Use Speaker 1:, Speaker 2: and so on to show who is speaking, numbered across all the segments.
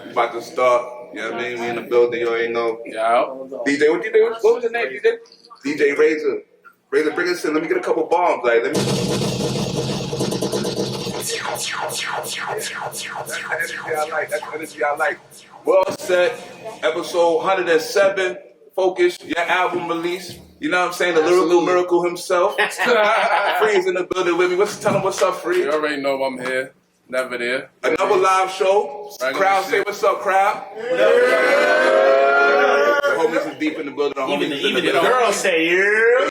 Speaker 1: We about to start. You know what I mean? We in the building. You already know.
Speaker 2: Yeah.
Speaker 1: DJ, what was your name, DJ? DJ Razor. Razor, bring us in. Let me get a couple bombs. Like, let me. That's the energy I like. That's the energy I like. Well said. Episode 107. Focus. Your album release. You know what I'm saying? The lyrical miracle himself. Free's in the building with me. Tell him what's up, Free.
Speaker 2: You already know I'm here. Never there.
Speaker 1: Another live show. Crowd, say what's up, crowd. The homies is deep in the building.
Speaker 3: Even the girls say, yeah.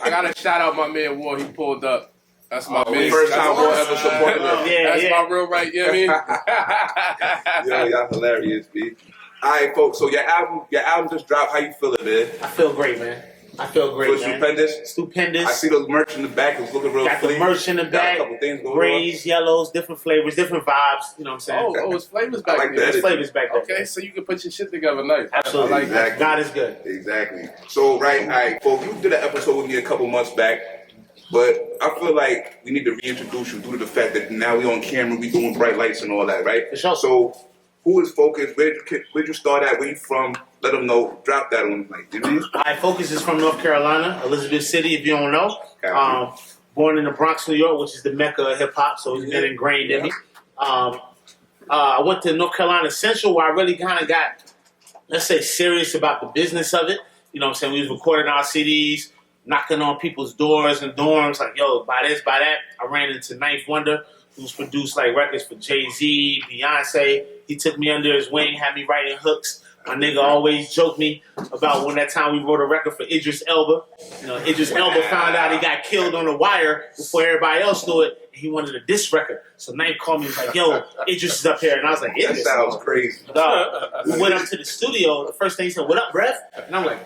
Speaker 2: I gotta shout out my man War. He pulled up. That's my man.
Speaker 1: First time War ever supported him.
Speaker 2: That's my real right. You know what I mean?
Speaker 1: Yo, y'all hilarious, B. All right, folks. So your album just dropped. How you feeling, man?
Speaker 3: I feel great, man. I feel great, man. Stupendous.
Speaker 1: I see those merch in the back. It's looking real
Speaker 3: Got the merch in the back.
Speaker 1: Got a couple things going
Speaker 3: Grays, yellows, different flavors, different vibes. You know what I'm saying?
Speaker 2: Oh, it's flavors back there.
Speaker 3: There's flavors back there.
Speaker 2: Okay, so you can put your shit together nice.
Speaker 3: Absolutely.
Speaker 2: I like
Speaker 1: exactly.
Speaker 3: God is good.
Speaker 1: Exactly. So, all right, folks, you did an episode with me a couple months back, but I feel like we need to reintroduce you due to the fact that now we on camera, we doing bright lights and all that, right?
Speaker 3: For sure.
Speaker 1: So, who is Phocuz? Where'd you start at? Where you from? Let them know. Drop that on like, you know?
Speaker 3: All right, Phocuz is from North Carolina, Elizabeth City, if you don't know. Born in the Bronx, New York, which is the mecca of hip hop, so it's been ingrained in me. I went to North Carolina Central, where I really kind of got, let's say, serious about the business of it. You know what I'm saying? We was recording our CDs, knocking on people's doors and dorms, like, yo, buy this, buy that. I ran into Ninth Wonder, who's produced like records for Jay-Z, Beyonce. He took me under his wing, had me writing hooks. My nigga always joked me about when that time we wrote a record for Idris Elba. You know, Idris Elba found out he got killed on the wire before everybody else knew it. And he wanted a diss record. So Knife called me and was like, yo, Idris is up here. And I was like, Idris?
Speaker 1: That sounds crazy.
Speaker 3: We went up to the studio. The first thing he said, what up, bruh? And I'm like,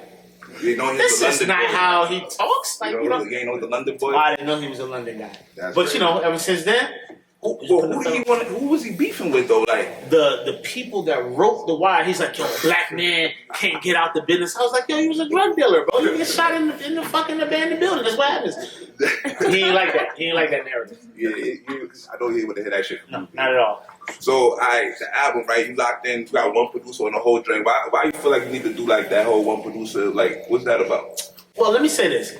Speaker 3: this is not how he talks. Like,
Speaker 1: you ain't know the London boy?
Speaker 3: I didn't know he was a London guy.
Speaker 1: But
Speaker 3: crazy. You know, ever since then,
Speaker 1: who was he beefing with though? Like
Speaker 3: the people that wrote The Wire. He's like, yo, black man can't get out the business. I was like, yo, he was a drug dealer, bro. You get shot in the fucking abandoned building. That's what happens. He ain't like that. He ain't like that narrative.
Speaker 1: Yeah, I know he would hear that shit.
Speaker 3: No, not at all.
Speaker 1: So, the album, right? You locked in. You got one producer on the whole joint. Why you feel like you need to do like that whole one producer? Like, what's that about?
Speaker 3: Well, let me say this.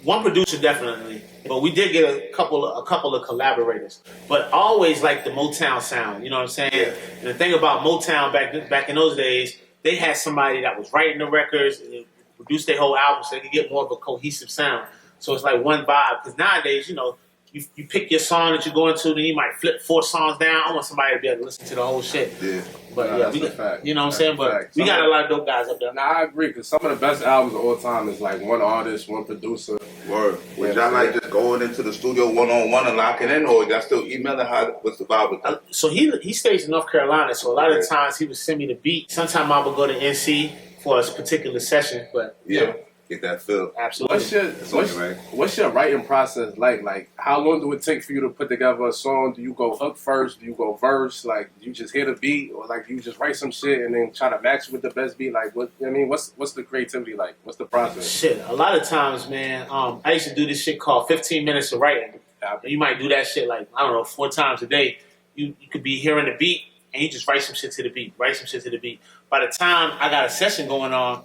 Speaker 3: One producer definitely, but we did get a couple of collaborators. But always like the Motown sound, you know what I'm saying?
Speaker 1: Yeah.
Speaker 3: And the thing about Motown back in those days, they had somebody that was writing the records, and produced their whole album, so they could get more of a cohesive sound. So it's like one vibe. Because nowadays, you know, you pick your song that you're going to, then you might flip 4 songs down. I want somebody to be able to listen to the whole shit.
Speaker 1: Yeah.
Speaker 3: But
Speaker 2: that's a fact.
Speaker 3: You know what I'm saying? But we got a lot of dope guys up there.
Speaker 2: Nah, I agree, because some of the best albums of all time is like one artist, one producer.
Speaker 1: Word. Was y'all like just going into the studio one-on-one and locking in, or y'all still emailing? What's the vibe with that?
Speaker 3: So he stays in North Carolina, so a lot of the times he would send me the beat. Sometimes I would go to NC for a particular session, but
Speaker 1: yeah. Get that feel.
Speaker 3: Absolutely.
Speaker 2: What's your writing process like? Like, how long do it take for you to put together a song? Do you go hook first? Do you go verse? Like, do you just hit a beat, or like you just write some shit and then try to match with the best beat? Like, what I mean, what's the creativity like? What's the process?
Speaker 3: Shit, a lot of times, man. I used to do this shit called 15 minutes of writing. You might do that shit like, I don't know, 4 times a day. You could be hearing the beat and you just write some shit to the beat. By the time I got a session going on,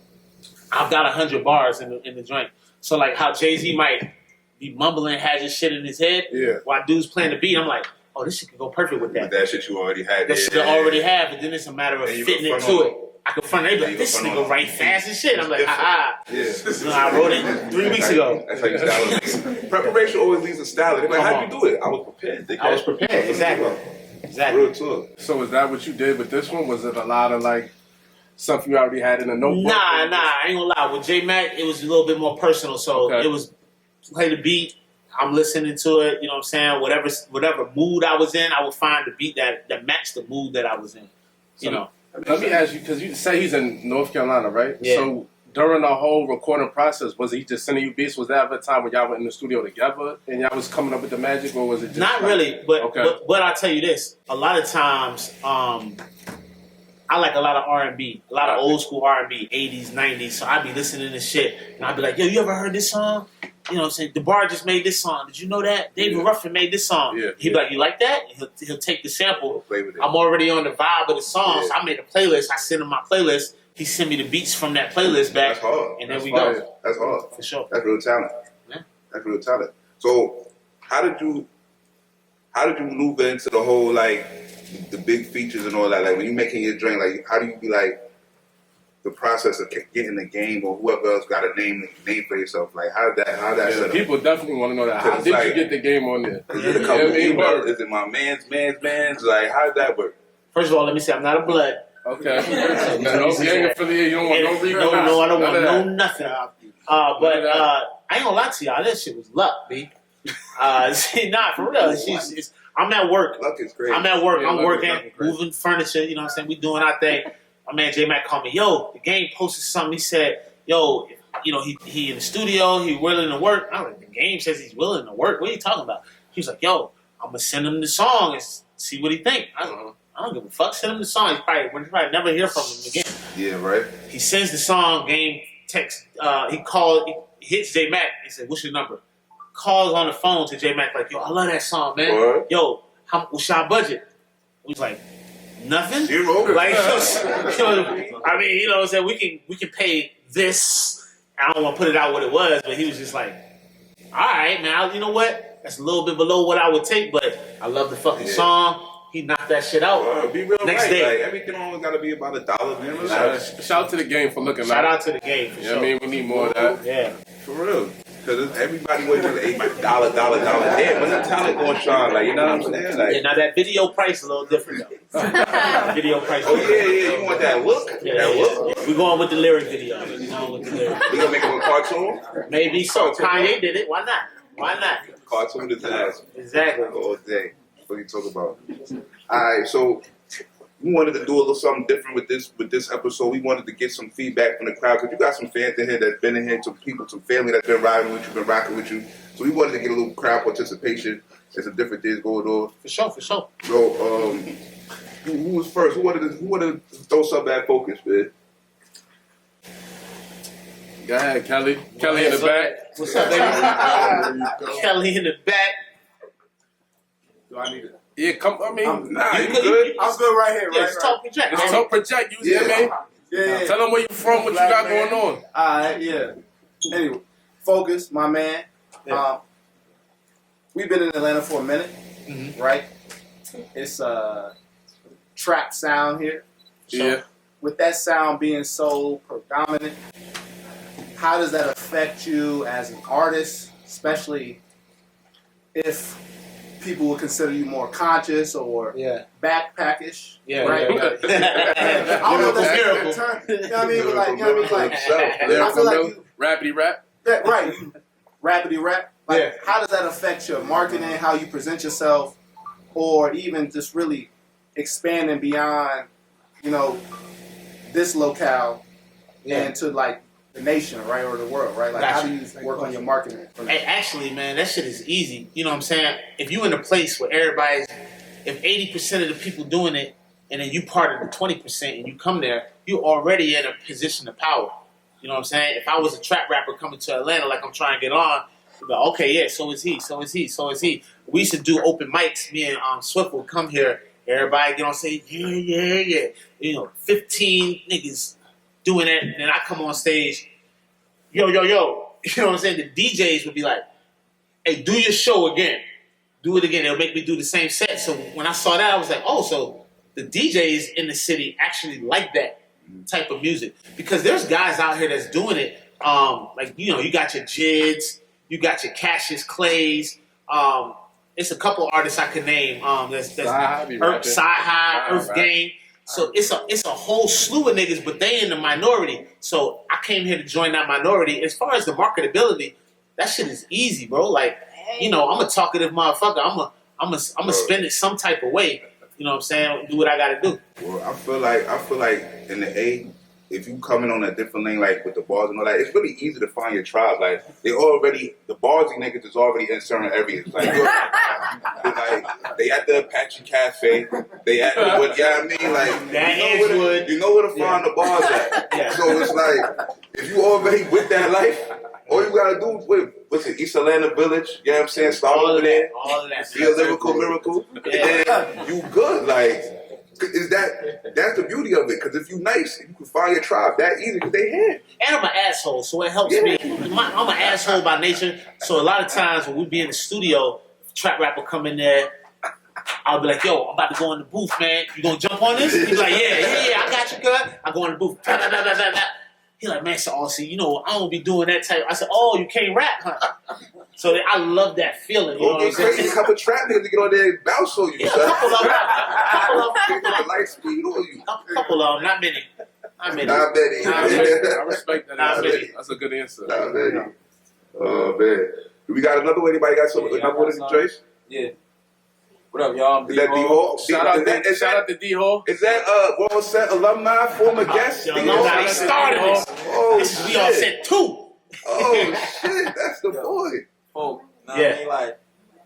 Speaker 3: I've got 100 bars in the joint. So like how Jay-Z might be mumbling, has his shit in his head, while dude's playing the beat, I'm like, oh, this shit could go perfect with that.
Speaker 1: With that shit you already had.
Speaker 3: That shit I already have, but then it's a matter of fitting it to it. I can front it, like, this nigga write fast as shit. I'm like, ah.
Speaker 1: Yeah.
Speaker 3: No, I wrote it 3 weeks ago.
Speaker 1: That's how you style it. Preparation always leads to style. They're like, how'd you do it? I was prepared.
Speaker 3: I was prepared, exactly.
Speaker 1: Real talk.
Speaker 2: So is that what you did with this one? Was it a lot of like something you already had in a notebook?
Speaker 3: Nah, I ain't gonna lie. With J Mac, it was a little bit more personal. So it was play the beat. I'm listening to it. You know what I'm saying? Whatever mood I was in, I would find the beat that matched the mood that I was in. You know.
Speaker 2: Let me ask you, because you say he's in North Carolina, right?
Speaker 3: Yeah.
Speaker 2: So during the whole recording process, was he just sending you beats? Was that ever a time when y'all went in the studio together and y'all was coming up with the magic, or was it just
Speaker 3: not really? But I'll tell you this: a lot of times, I like a lot of R&B, a lot of old school R&B, 80s, 90s. So I'd be listening to shit, and I'd be like, yo, you ever heard this song? you know what I'm saying, DeBar just made this song. Did you know that? David Ruffin made this song.
Speaker 2: Yeah.
Speaker 3: He'd be like, you like that? And he'll take the sample.
Speaker 1: Play with it.
Speaker 3: I'm already on the vibe of the song, so I made a playlist. I send him my playlist. He sent me the beats from that playlist back.
Speaker 1: That's hard.
Speaker 3: And then we
Speaker 1: go.
Speaker 3: go.
Speaker 1: That's hard.
Speaker 3: For sure.
Speaker 1: That's real talent.
Speaker 3: Yeah.
Speaker 1: That's real talent. So how did you maneuver into the whole like the big features and all that? Like when you making your drink, like how do you be like the process of getting the game or whoever else got a name for yourself? Like how that
Speaker 2: Yeah,
Speaker 1: set up?
Speaker 2: people definitely want to know that. How did you get the game on there?
Speaker 1: Is it a couple emails? Is it my man's? Like how did that work?
Speaker 3: First of all, let me say I'm not a blood.
Speaker 2: Okay. No gang affiliate. You don't want no recall.
Speaker 3: No, I don't want no nothing. But I ain't gonna lie to y'all. That shit was luck, B. Nah, for real. I'm at work.
Speaker 1: Luck is crazy.
Speaker 3: I'm at work.
Speaker 2: Yeah,
Speaker 3: I'm
Speaker 2: luck
Speaker 3: working,
Speaker 2: is crazy.
Speaker 3: moving furniture. You know what I'm saying? We doing our thing. My man J Mac called me. Yo, the game posted something. He said, yo, you know, he in the studio. He willing to work. I was like, the game says he's willing to work. What are you talking about? He was like, yo, I'm gonna send him the song and see what he think. I was like, I don't give a fuck. Send him the song. We'll probably never hear from him again.
Speaker 1: Yeah, right.
Speaker 3: He sends the song. Game text. He hits J Mac. He said, "What's your number?" Calls on the phone to J Mac like, "Yo, I love that song, man.
Speaker 1: What?
Speaker 3: Yo, what's your budget?" He was like, "Nothing."
Speaker 1: Zero.
Speaker 3: Like, I mean, you know what I'm saying? We can pay this. I don't want to put it out what it was, but he was just like, "All right, man. You know what? That's a little bit below what I would take, but I love the fucking song." He knocked that shit out.
Speaker 1: Be real
Speaker 3: Next
Speaker 1: right.
Speaker 3: day.
Speaker 1: Like, everything always got to be about $1, man.
Speaker 2: Shout out to the game for looking
Speaker 3: Shout
Speaker 2: like.
Speaker 3: out to the game for
Speaker 2: Yeah,
Speaker 3: sure.
Speaker 2: I mean, we need more of that.
Speaker 3: Yeah.
Speaker 1: For real. Because everybody was just $8, $1. Damn, when the talent going shine, like, you know what I'm saying? Like,
Speaker 3: Yeah, now that video price is a little different though. Video price.
Speaker 1: oh, yeah, you want that look?
Speaker 3: Yeah,
Speaker 1: That look?
Speaker 3: We're going with the lyric video. We're going with the lyric.
Speaker 1: We gonna make him a cartoon?
Speaker 3: Maybe so. Kanye did it. Why not? Why not?
Speaker 1: Cartoon his ass
Speaker 3: Exactly.
Speaker 1: all day. What you talk about? Alright, so we wanted to do a little something different with this episode. We wanted to get some feedback from the crowd because you got some fans in here that's been in here, some people, some family that's been riding with you, been rocking with you. So we wanted to get a little crowd participation. There's some different things going on.
Speaker 3: For sure.
Speaker 1: So, who was first? Who wanted to throw something at Phocuz, man?
Speaker 2: Go ahead, Kelly. Kelly in the back.
Speaker 3: What's up, baby? Kelly in the back.
Speaker 4: Do I need it?
Speaker 2: Yeah, come. I mean,
Speaker 1: Nah, you good?
Speaker 4: I'm good right here,
Speaker 3: Yeah,
Speaker 4: right?
Speaker 3: just talk project.
Speaker 2: just talk project. You
Speaker 1: Yeah.
Speaker 2: man.
Speaker 4: Yeah.
Speaker 2: Tell them where you from, what you
Speaker 4: Black
Speaker 2: got
Speaker 4: man.
Speaker 2: going on.
Speaker 4: Alright, yeah. Anyway, Phocuz, my man.
Speaker 3: Yeah.
Speaker 4: We've been in Atlanta for a minute, right? It's trap sound here.
Speaker 2: Yeah.
Speaker 4: With that sound being so predominant, how does that affect you as an artist, especially if people would consider you more conscious or
Speaker 3: Yeah.
Speaker 4: backpackish?
Speaker 3: Yeah.
Speaker 4: Right?
Speaker 3: Yeah.
Speaker 4: I don't know if that's
Speaker 3: Miracle.
Speaker 4: a term. You know what I mean? But like, you know what I mean? Like, I feel like you,
Speaker 2: Rapidy rap.
Speaker 4: that, right, rapidy rap. Like,
Speaker 3: Yeah.
Speaker 4: how does that affect your marketing, how you present yourself, or even just really expanding beyond, you know, this locale and to like the nation, right, or the world, right? Like, how do you work on your marketing?
Speaker 3: Hey, actually, man, that shit is easy. You know what I'm saying? If you in a place where if 80% of the people doing it, and then you part of the 20% and you come there, you already in a position of power. You know what I'm saying? If I was a trap rapper coming to Atlanta like I'm trying to get on, you'd be like, okay, yeah, so is he. We used to do open mics. Me and Swift would come here. Everybody get on stage, yeah. You know, 15 niggas doing that, and then I come on stage, yo. You know what I'm saying? The DJs would be like, hey, do your show again. Do it again. They'll make me do the same set. So when I saw that, I was like, oh, so the DJs in the city actually like that type of music. Because there's guys out here that's doing it. Like, you know, you got your Jids, you got your Cassius Clays. It's a couple artists I could name. That's Sci-Hi, Earth Gang. So it's a whole slew of niggas, but they in the minority. So I came here to join that minority. As far as the marketability, that shit is easy, bro. Like, you know, I'm a talkative motherfucker. I'm a spend it some type of way. You know what I'm saying? Do what I gotta do.
Speaker 1: Well, I feel like in the A, if you coming on a different lane, like with the bars and all that, it's really easy to find your tribe. Like the ballsy niggas is already in certain areas. Like, they at the Apache Cafe, they at the what? Yeah, I mean, like you know where to find the bars at.
Speaker 3: Yeah.
Speaker 1: So it's like if you already with that life, all you gotta do is what's it, East Atlanta Village, you know what I'm saying? Start over there.
Speaker 3: All of that.
Speaker 1: Be a lyrical miracle.
Speaker 3: Yeah.
Speaker 1: And then you good. Like, that's the beauty of it. Because if you nice, you can find your tribe that easy because they here.
Speaker 3: And I'm an asshole, so it helps me. I'm an asshole by nature, so a lot of times when we be in the studio, trap rapper come in there, I'll be like, yo, I'm about to go in the booth, man. You gonna jump on this? He's like, yeah, I got you, good. I go in the booth. He's like, man, so see, you know, I don't be doing that type. I said, oh, you can't rap, huh? So I love that feeling. You know what I'm saying?
Speaker 1: Crazy, a couple trap niggas to get on there and bounce on you.
Speaker 3: Yeah, a couple of them.
Speaker 1: Light speed on you.
Speaker 3: A couple of them, not many.
Speaker 1: Not many.
Speaker 2: I respect that.
Speaker 3: Not many.
Speaker 2: That's a good answer.
Speaker 1: Not many. Oh man, we got another one. Anybody got something? Another one, Trace?
Speaker 5: Yeah. What up, y'all?
Speaker 1: Is that D-Hall?
Speaker 2: Shout out to D-Hall.
Speaker 1: Is that Well Set alumni, former guest?
Speaker 3: Alumni, he started this.
Speaker 1: Oh,
Speaker 3: This is we all said 2.
Speaker 1: Oh shit, that's the boy.
Speaker 5: Folk, you know what I mean? Like,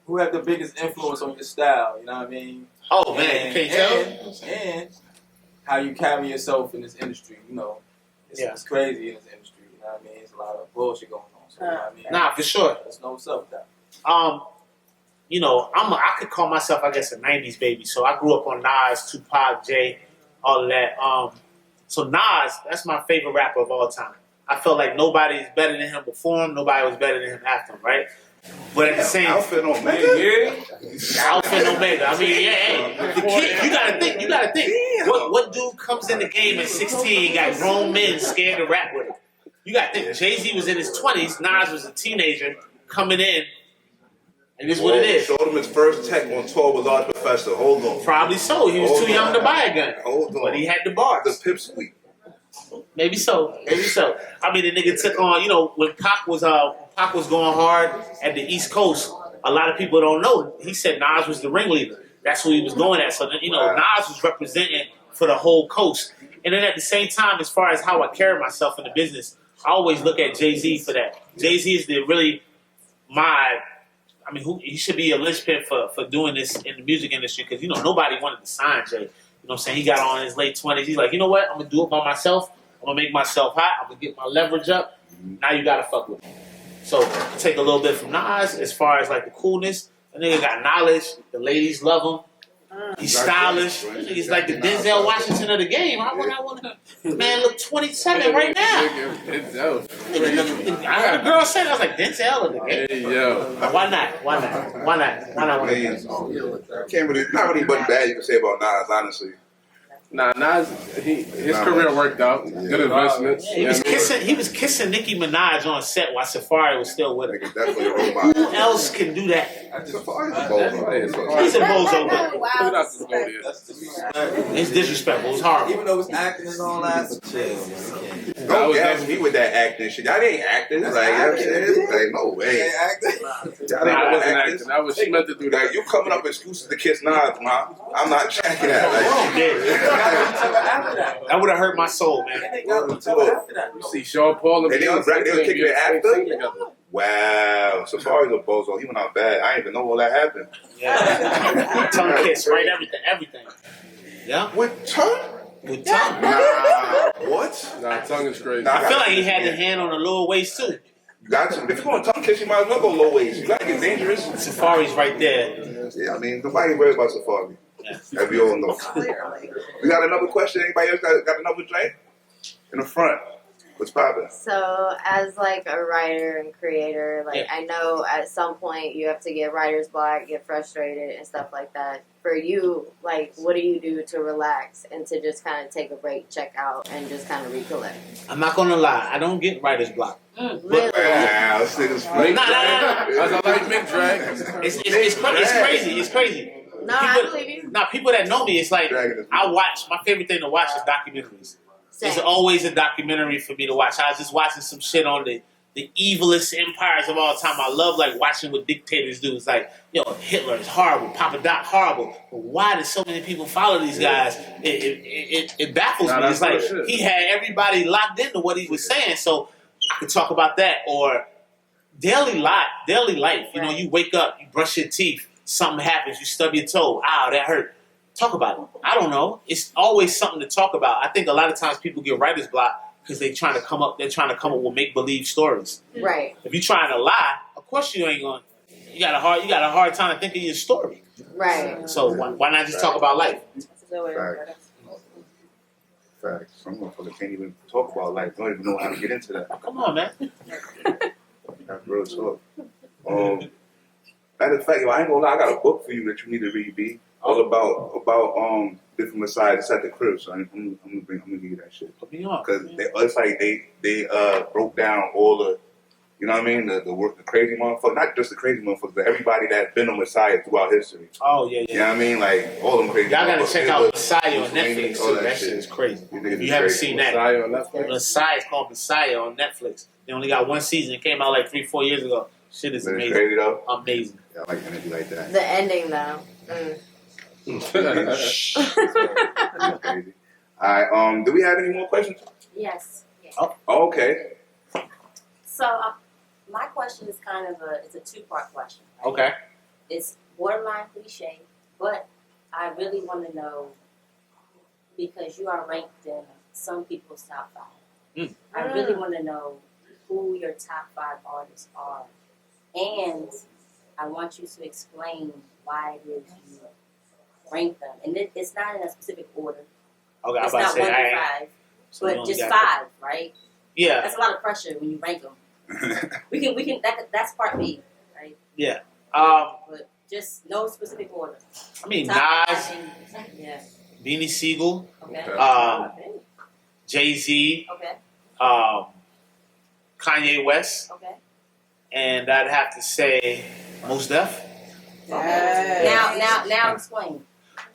Speaker 5: who had the biggest influence on your style, you know what I mean?
Speaker 3: Oh man, you can't tell.
Speaker 5: And how you carry yourself in this industry, you know. It's crazy in this industry, you know what I mean? It's a lot of bullshit going on, so you know what I mean?
Speaker 3: Nah, for sure.
Speaker 5: There's no self-doubt.
Speaker 3: You know, I could call myself, I guess, a 90s baby. So I grew up on Nas, Tupac, Jay, all of that. So Nas, that's my favorite rapper of all time. I felt like nobody is better than him before him. Nobody was better than him after him, right? But at the same time,
Speaker 1: Alpha and Omega.
Speaker 3: Alpha and Omega. I mean, hey, the kid, you gotta think. What dude comes in the game at 16, got grown men scared to rap with him? You gotta think, Jay-Z was in his 20s, Nas was a teenager coming in. And this is what it is.
Speaker 1: Showed him his first tech on tour with Large Professor. Hold on.
Speaker 3: Probably so. He was too young to buy a gun.
Speaker 1: Hold on.
Speaker 3: But he had the bars.
Speaker 1: The pipsqueak.
Speaker 3: Maybe so. I mean, the nigga took on, you know, when Pac was going hard at the East Coast, a lot of people don't know. He said Nas was the ringleader. That's who he was going at. So, you know, Nas was representing for the whole coast. And then at the same time, as far as how I carry myself in the business, I always look at Jay-Z for that. Jay-Z is he should be a linchpin for doing this in the music industry because, you know, nobody wanted to sign Jay. You know what I'm saying? He got on in his late 20s. He's like, you know what? I'm going to do it by myself. I'm going to make myself hot. I'm going to get my leverage up. Now you got to fuck with me. So take a little bit from Nas as far as, like, the coolness. The nigga got knowledge. The ladies love him. He's stylish. He's like the Denzel Washington of the game. I want to, man, look 27 right now. I heard a girl say that. I was like, Denzel of the game.
Speaker 2: Hey, yo.
Speaker 3: Why not?
Speaker 1: Not really much bad you can say about Nas, honestly.
Speaker 2: Nah, Nas, his career worked out. Good investments.
Speaker 3: He was kissing Nicki Minaj on set while Safari was still with her.
Speaker 1: Definitely a role model.
Speaker 3: Who else can do that?
Speaker 1: Safari's a bozo.
Speaker 3: He's a bozo, though.
Speaker 6: Wow.
Speaker 5: That's disrespect.
Speaker 3: It's disrespectful. It's horrible.
Speaker 5: Even though it's acting and all that, chill.
Speaker 1: Don't gas me with that acting shit. That ain't acting. Like, you know what I'm saying? Like, no way.
Speaker 2: That wasn't acting. That was she meant to do that.
Speaker 1: Like, you coming up with excuses to kiss Nas, ma. I'm not checking that. Like,
Speaker 3: That would have hurt my soul, man.
Speaker 2: You see Sean Paul and
Speaker 1: they was
Speaker 2: Beyonce
Speaker 1: kicking it after?
Speaker 2: together.
Speaker 1: wow. Safari's a bozo. He went out bad. I didn't even know all that happened.
Speaker 3: Yeah. Tongue kiss, right? Everything. Yeah.
Speaker 1: With tongue?
Speaker 3: With tongue.
Speaker 1: Nah. What?
Speaker 2: Nah, tongue is crazy.
Speaker 3: I feel like he had the hand on the lower waist, too.
Speaker 1: You got to. If you're going to tongue kiss, you might as well go low waist. You got to get dangerous.
Speaker 3: Safari's right there.
Speaker 1: Yeah, I mean, nobody worried about Safari.
Speaker 3: Yeah.
Speaker 1: As we all know. We got another question. Anybody else got another drink? In the front. What's poppin'?
Speaker 6: So, as like a writer and creator, like I know at some point you have to get writer's block, get frustrated, and stuff like that. For you, like, what do you do to relax and to just kind of take a break, check out, and just kind of recollect?
Speaker 3: I'm not gonna lie, I don't get writer's block.
Speaker 6: Really?
Speaker 1: Wow, this nigga's funny.
Speaker 3: No.
Speaker 2: As I like Mick Drag.
Speaker 3: It's crazy.
Speaker 6: No, I believe you.
Speaker 3: Now, people that know me, it's like my favorite thing to watch is documentaries. It's always a documentary for me to watch. I was just watching some shit on the evilest empires of all time. I love like watching what dictators do. It's like, yo, Hitler is horrible, Papa Doc horrible. But why do so many people follow these guys? It baffles me. It's like he had everybody locked into what he was saying. So I could talk about that. Or daily life. You know, you wake up, you brush your teeth, something happens, you stub your toe. Ow, that hurt. Talk about it. I don't know. It's always something to talk about. I think a lot of times people get writer's block because they're trying to come up with make believe stories.
Speaker 6: Right.
Speaker 3: If you're trying to lie, of course you ain't gonna. You got a hard time thinking your story.
Speaker 6: Right.
Speaker 3: So why not just talk about life?
Speaker 1: Facts. Some motherfuckers can't even talk about life. Don't even know how to get into that.
Speaker 3: Come on, man.
Speaker 1: That's real talk. Matter of fact, yo, I ain't gonna lie. I got a book for you that you need to read, B. All about different messiahs. It's at the crib, so I'm gonna give you that shit. Because it's like they broke down all the, you know what I mean, the crazy motherfuckers, not just the crazy motherfuckers, but everybody that's been a messiah throughout history.
Speaker 3: Oh yeah.
Speaker 1: You know what I mean, like all them crazy.
Speaker 3: Y'all gotta
Speaker 1: motherfuckers.
Speaker 3: check out Messiah on Netflix.
Speaker 1: All
Speaker 3: That shit is crazy. If you haven't
Speaker 1: crazy.
Speaker 3: seen that,
Speaker 2: Messiah on Netflix.
Speaker 3: Messiah is called Messiah on Netflix. They only got one season. It came out like 3-4 years ago. Shit is
Speaker 1: But it's
Speaker 3: amazing.
Speaker 1: crazy though.
Speaker 3: Amazing.
Speaker 1: Yeah, I like energy like that.
Speaker 6: The ending though.
Speaker 1: Crazy. All right. Do we have any more questions?
Speaker 7: Yes.
Speaker 1: Oh, okay.
Speaker 7: So my question is kind of it's a two-part question. Right?
Speaker 3: Okay.
Speaker 7: It's borderline cliche, but I really want to know, because you are ranked in some people's top 5. I really want to know who your top 5 artists are, and I want you to explain why it is you rank them. And it's not in a specific order.
Speaker 3: Okay, I was
Speaker 7: It's
Speaker 3: about
Speaker 7: not
Speaker 3: to say,
Speaker 7: 1
Speaker 3: all
Speaker 7: to
Speaker 3: right.
Speaker 7: 5,
Speaker 3: So we
Speaker 7: but
Speaker 3: only
Speaker 7: just
Speaker 3: got-
Speaker 7: 5, right?
Speaker 3: Yeah.
Speaker 7: That's a lot of pressure when you rank them. We can. That's part B, right?
Speaker 3: Yeah.
Speaker 7: But just no specific order.
Speaker 3: I mean,
Speaker 7: Top
Speaker 3: Nas,
Speaker 7: 5 and- yeah.
Speaker 3: Beanie Siegel,
Speaker 7: Okay.
Speaker 3: Jay-Z,
Speaker 7: Okay.
Speaker 3: Kanye West,
Speaker 7: Okay.
Speaker 3: and I'd have to say Mos Def.
Speaker 7: Now explain.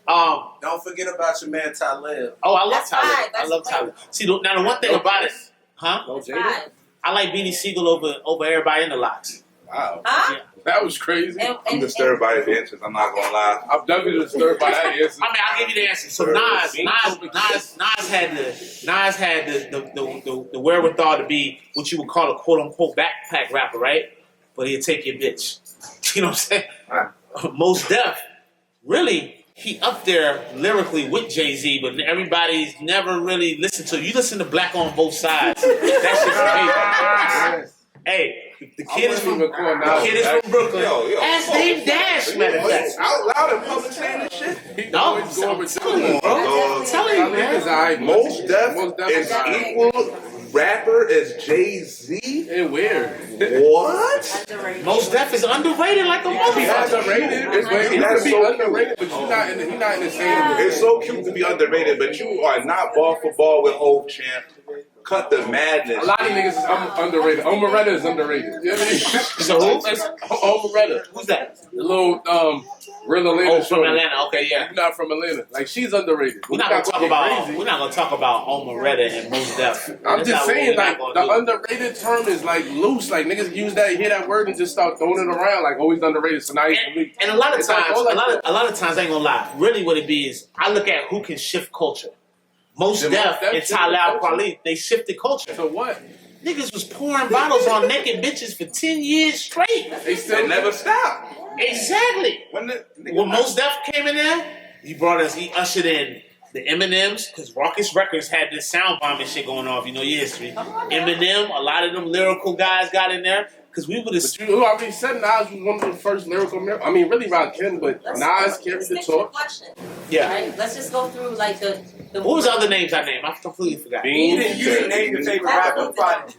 Speaker 8: Don't forget about your man Talib.
Speaker 3: Oh, I love
Speaker 7: That's
Speaker 3: Tyler.
Speaker 7: fine.
Speaker 3: I
Speaker 7: That's
Speaker 3: love
Speaker 7: fine.
Speaker 3: Tyler. See, now the one thing about it, huh?
Speaker 2: No
Speaker 7: That's
Speaker 2: Jada?
Speaker 7: 5.
Speaker 3: I like Beanie Siegel over everybody in the locks.
Speaker 2: Wow.
Speaker 7: Huh?
Speaker 3: Yeah.
Speaker 2: That was crazy.
Speaker 1: I'm disturbed by his answers. I'm not gonna lie.
Speaker 2: I'm definitely disturbed by that answer.
Speaker 3: I mean, I'll give you the answer. So Nas had the wherewithal to be what you would call a quote unquote backpack rapper, right? But he'd take your bitch. You know what I'm saying? Mos Def, really, he up there lyrically with Jay-Z, but everybody's never really listened to. You listen to Black on Both Sides. That shit's amazing. Hey, the kid is from Brooklyn.
Speaker 1: Yo.
Speaker 3: Ask Dave Dash, matter of fact.
Speaker 1: Out loud in public saying this shit.
Speaker 3: No,
Speaker 2: always go over
Speaker 3: I'm telling you, bro.
Speaker 1: Dog.
Speaker 3: I'm telling you, man.
Speaker 1: Mos Def is equal rapper as Jay-Z.
Speaker 2: And where?
Speaker 1: What?
Speaker 3: Mos Def is underrated like a
Speaker 2: He's
Speaker 3: motherfucker.
Speaker 2: underrated.
Speaker 1: It's
Speaker 2: He
Speaker 1: crazy.
Speaker 2: can
Speaker 1: That's
Speaker 2: be
Speaker 1: so
Speaker 2: underrated, but you're not in the same.
Speaker 1: It's so cute to be underrated, but you are not ball for ball with Hove Champ. Cut the madness.
Speaker 2: A lot of niggas is underrated. Omeretta is underrated. You know what I mean?
Speaker 3: So who?
Speaker 2: Omeretta.
Speaker 3: Who's that?
Speaker 2: The little real Atlanta.
Speaker 3: Oh, from
Speaker 2: shorty.
Speaker 3: Atlanta. Okay, yeah.
Speaker 2: You're not from Atlanta. Like, she's underrated.
Speaker 3: We're not gonna talk about Omeretta and Mos Def.
Speaker 2: I'm
Speaker 3: That's
Speaker 2: just
Speaker 3: not what
Speaker 2: saying,
Speaker 3: we're
Speaker 2: like,
Speaker 3: not
Speaker 2: the
Speaker 3: gonna do.
Speaker 2: underrated term is, like, loose. Like, niggas hear that word and just start throwing it around. Like, always underrated. So now he's elite.
Speaker 3: And a lot of
Speaker 2: It's like
Speaker 3: times,
Speaker 2: all like
Speaker 3: a lot of times, I ain't gonna lie. Really, what it be is, I look at who can shift culture. Mos
Speaker 2: Did
Speaker 3: Def
Speaker 2: Mos Def
Speaker 3: and
Speaker 2: shift the
Speaker 3: Talib
Speaker 2: culture?
Speaker 3: Kweli, they shifted culture.
Speaker 2: So what?
Speaker 3: Niggas was pouring bottles on naked bitches for 10 years straight.
Speaker 2: They still
Speaker 1: They never stop.
Speaker 3: Exactly.
Speaker 1: When
Speaker 3: Mos Def came in there, he ushered in the Eminems, because Raucous Records had this sound bombing shit going on, if you know your history. Eminem, a lot of them lyrical guys got in there, because we would have...
Speaker 2: But you already said Nas was one of the first lyrical miracles. I mean, really around Ken, but Nas carried the
Speaker 7: Let's
Speaker 2: torch.
Speaker 7: question.
Speaker 3: Yeah.
Speaker 7: Right? Let's just go through like the
Speaker 3: What was the other names I named? I completely forgot.
Speaker 8: You didn't name your favorite rapper, Prodigy.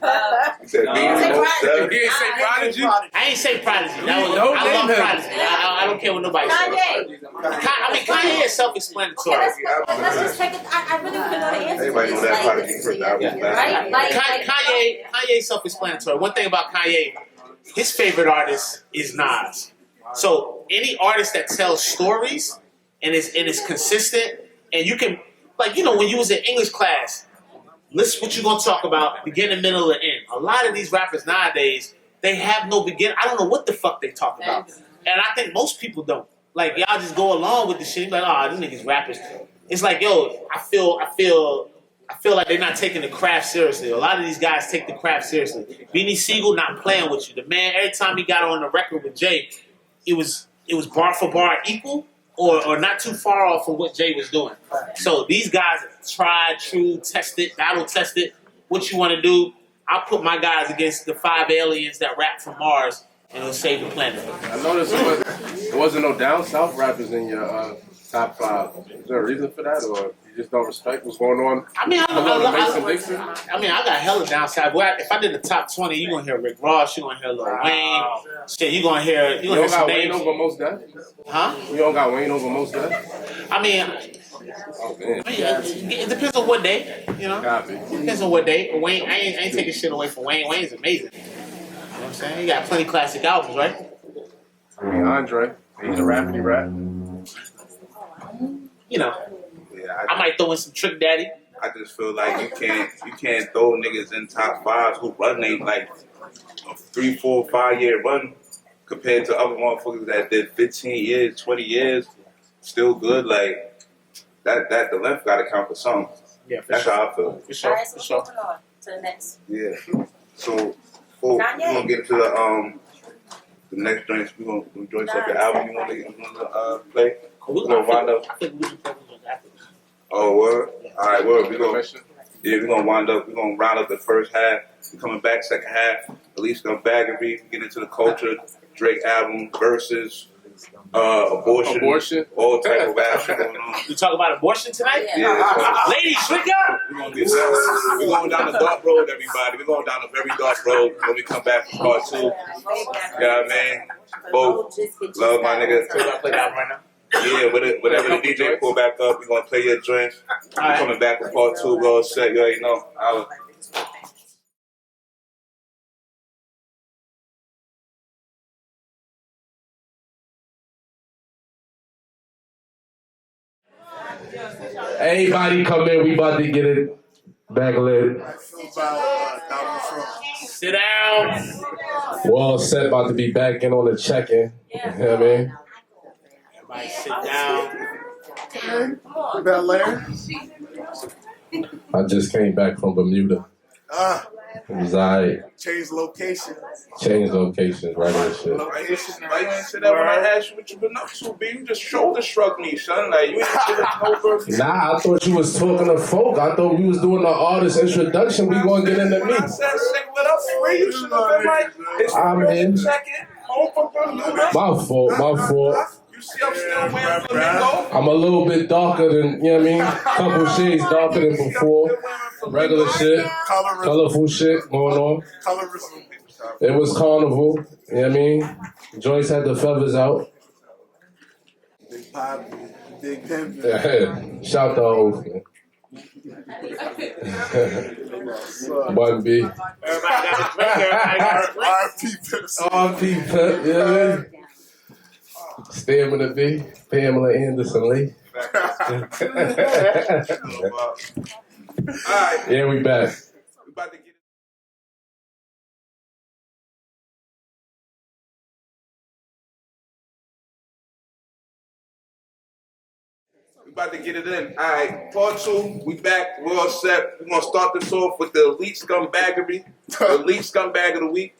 Speaker 1: He said,
Speaker 7: Say
Speaker 1: Mos
Speaker 2: He
Speaker 1: Def.
Speaker 2: didn't say Prodigy.
Speaker 3: I ain't say Prodigy. That was,
Speaker 2: Don't
Speaker 3: I
Speaker 2: name
Speaker 3: love
Speaker 2: him.
Speaker 3: Prodigy. I don't care what nobody says.
Speaker 7: Kanye.
Speaker 3: I mean, Kanye is self-explanatory.
Speaker 7: Okay, let's just take it. I really want to know the answer.
Speaker 1: Everybody
Speaker 7: to
Speaker 1: know
Speaker 7: this.
Speaker 1: that
Speaker 7: Like,
Speaker 1: Prodigy first album.
Speaker 7: right? Like,
Speaker 3: Kanye self-explanatory. One thing about Kanye, his favorite artist is Nas. So any artist that tells stories and is consistent, and you can, like, you know, when you was in English class, listen what you gonna talk about, beginning, middle, and end. A lot of these rappers nowadays, they have no beginning. I don't know what the fuck they talk about, and I think most people don't. Like, y'all just go along with the shit. Like, oh, these niggas rappers. It's like, yo, I feel like they're not taking the craft seriously. A lot of these guys take the craft seriously. Beanie Siegel not playing with you. The man, every time he got on the record with Jay, it was bar for bar equal or not too far off from what Jay was doing. So these guys are tried, true, tested, battle tested, what you want to do. I'll put my guys against the 5 aliens that rap from Mars, and it'll save the planet.
Speaker 2: I noticed there wasn't no down south rappers in your top 5. Is there a reason for that, or you just don't respect what's going on?
Speaker 3: I mean, I got hella down south. If I did the top 20, you're gonna hear Rick Ross, you're gonna hear Lil Wayne. Shit, you're gonna hear.
Speaker 2: You don't got Wayne over Most Def?
Speaker 3: Huh?
Speaker 2: You don't got Wayne over Most Def?
Speaker 3: I mean, it depends on what day, you know.
Speaker 2: Copy.
Speaker 3: It depends on what day. Wayne, I ain't taking shit away from Wayne. Wayne's amazing. You know what I'm saying? He got plenty of classic albums, right?
Speaker 2: I mean, Andre, he's a rappity rap.
Speaker 3: You know,
Speaker 1: Yeah,
Speaker 3: I might throw in some Trick Daddy.
Speaker 1: I just feel like you can't throw niggas in top 5 who run they like a 3, 4, 5 year run compared to other motherfuckers that did 15 years, 20 years, still good. Like that the length got to count for something.
Speaker 3: Yeah,
Speaker 1: That's how I feel.
Speaker 3: For sure.
Speaker 7: Alright, so moving on to the next.
Speaker 1: Yeah. So we're gonna get into the next joints. We're gonna enjoy something album you wanna play. We're gonna wind up.
Speaker 3: I think we should play these after this.
Speaker 1: Oh, word. All right, word. We're gonna round up the first half. We're coming back second half. At least gonna baggery, get into the culture, Drake album, Verzuz, abortion, all type of action going on.
Speaker 3: We talk about abortion tonight?
Speaker 1: Yeah.
Speaker 3: Ladies, drink up!
Speaker 1: We're going down the dark road, everybody. We're going down a very dark road when we come back from part 2. You know what I mean? Both love my nigga.
Speaker 3: So we're gonna play that right now.
Speaker 1: Yeah, whatever the DJ pull back up, we're gonna play your joints. We're coming back with part 2, bro. Set, you already know.
Speaker 9: Everybody come in, we about to get it back lit.
Speaker 3: Sit down.
Speaker 9: We're all set, about to be back in on the check-in. You know what I mean?
Speaker 3: Everybody sit down.
Speaker 4: Bel Air.
Speaker 9: I just came back from Bermuda. It was alright.
Speaker 4: Change location.
Speaker 9: Changed locations, right and shit.
Speaker 1: Why you ain't say that when I asked you what you been up to, B? You just shoulder shrugged me, son. Like, you ain't giving no birthday.
Speaker 9: Nah, I thought you was talking to folk. I thought we was doing the artist introduction. We gonna get into me.
Speaker 1: I said, sick with us free. You should have been like, it's
Speaker 9: I'm in.
Speaker 1: check-in. Home for Bermuda.
Speaker 9: My fault.
Speaker 1: You see, I'm still wearing flamingo.
Speaker 9: I'm a little bit darker than, you know what I mean? Couple shades darker than before. Regular shit. Colorful shit going on. It was carnival, you know what I mean? Joyce had the feathers out.
Speaker 4: Big Pop, Big Pimp.
Speaker 9: Yeah. Shout to old. 1B.
Speaker 3: Everybody got a drink. Everybody got a drink.
Speaker 9: R&B Verzuz, yeah. Stamina B, Pamela Anderson Lee.
Speaker 1: Alright.
Speaker 9: Yeah, we back.
Speaker 1: We about to get it in. Alright, part 2, we back, we're all set. We're gonna start this off with the elite scumbaggery. Elite scumbag of the week.